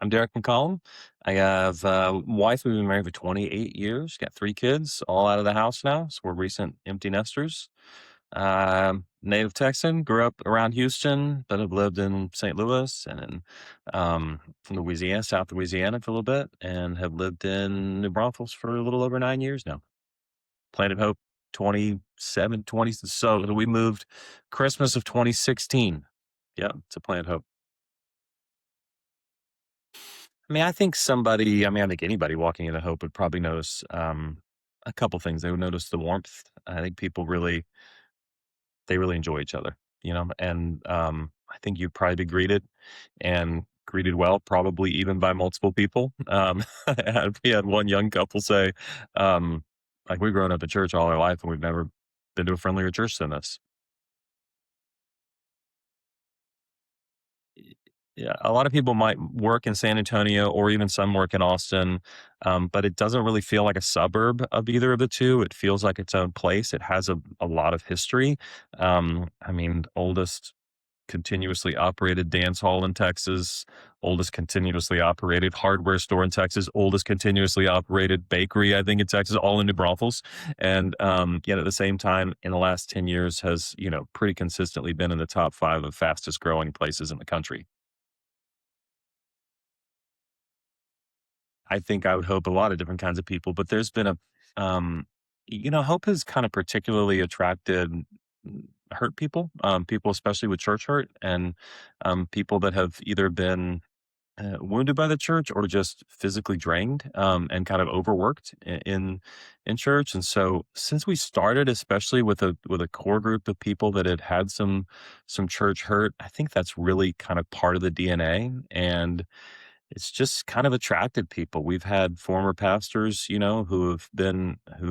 I'm Derek McCollum. I have a wife. We've been married for 28 years, got 3 kids, all out of the house now. So we're recent empty nesters. Native Texan, grew up around Houston, but have lived in St. Louis and in Louisiana, South Louisiana for a little bit, and have lived in New Braunfels for a little over 9 years now. Planted Hope 27, 20. So we moved Christmas of 2016. Yeah, to Planet Hope. I think anybody walking into Hope would probably notice a couple things. They would notice the warmth. I think they really enjoy each other, and I think you'd probably be greeted and greeted well, probably even by multiple people. We had one young couple say, like, we've grown up in church all our life and we've never been to a friendlier church than this. Yeah, a lot of people might work in San Antonio or even some work in Austin, but it doesn't really feel like a suburb of either of the two. It feels like its own place. It has a lot of history. Oldest continuously operated dance hall in Texas, oldest continuously operated hardware store in Texas, oldest continuously operated bakery, I think, in Texas, all in New Braunfels. And yet at the same time, in the last 10 years, has, pretty consistently been in the top five of fastest growing places in the country. I think I would hope a lot of different kinds of people, but there's been um, hope has kind of particularly attracted hurt people, people especially with church hurt, and people that have either been wounded by the church or just physically drained and kind of overworked in church. And so, since we started, especially with a core group of people that had had some church hurt, I think that's really kind of part of the DNA. And it's just kind of attracted people. We've had former pastors, who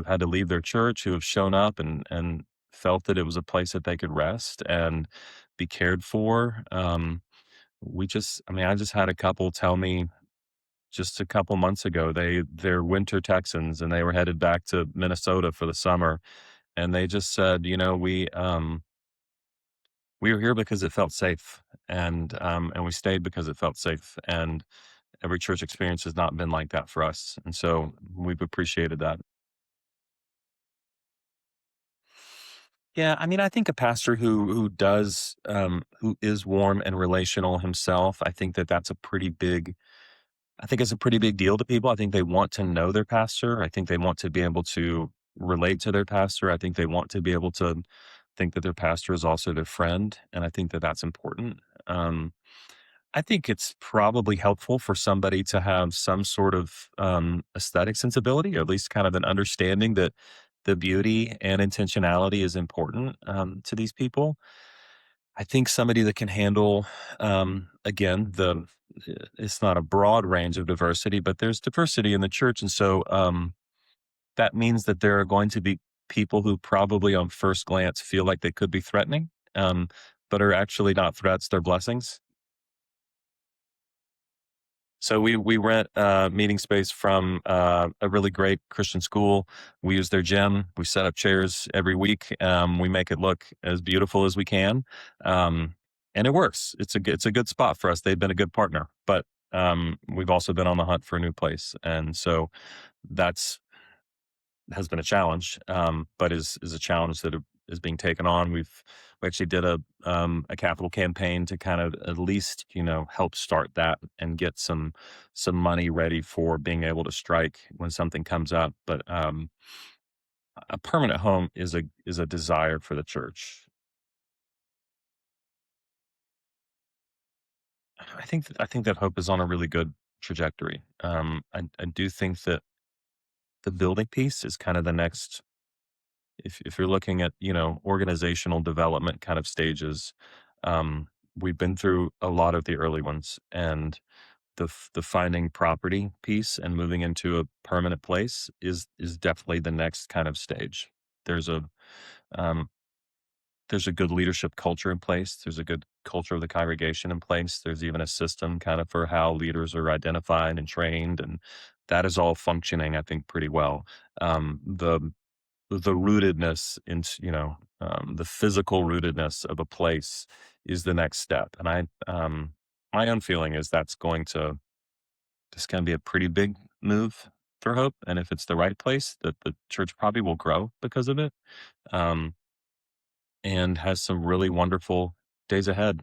had to leave their church, who have shown up and felt that it was a place that they could rest and be cared for. I just had a couple tell me just a couple months ago they're winter Texans and they were headed back to Minnesota for the summer, and they just said, we were here because it felt safe, and we stayed because it felt safe, and every church experience has not been like that for us, and so we've appreciated that. Yeah, I think a pastor who is warm and relational himself, I think it's a pretty big deal to people. I think they want to know their pastor. I think they want to be able to relate to their pastor. I think they want to be able to think that their pastor is also their friend, and I think that that's important. Um, I think it's probably helpful for somebody to have some sort of aesthetic sensibility, or at least kind of an understanding that the beauty and intentionality is important to these people. I think somebody that can handle, again, it's not a broad range of diversity, but there's diversity in the church, and so that means that there are going to be people who probably, on first glance, feel like they could be threatening, but are actually not threats; they're blessings. So we rent meeting space from a really great Christian school. We use their gym. We set up chairs every week. We make it look as beautiful as we can, um, and it works. It's a good spot for us. They've been a good partner, but we've also been on the hunt for a new place, and so that's has been a challenge, but is a challenge that is being taken on. We actually did a capital campaign to kind of at least help start that and get some money ready for being able to strike when something comes up. But a permanent home is a desire for the church. I think that hope is on a really good trajectory. I do think that the building piece is kind of the next. If you're looking at organizational development kind of stages, we've been through a lot of the early ones, and the finding property piece and moving into a permanent place is definitely the next kind of stage. There's a um, there's a good leadership culture in place. There's a good culture of the congregation in place. There's even a system kind of for how leaders are identified and trained, and that is all functioning, I think, pretty well. The rootedness into the physical rootedness of a place is the next step, and my own feeling is that's going to this can be a pretty big move for Hope, and if it's the right place, that the church probably will grow because of it, um, and has some really wonderful days ahead.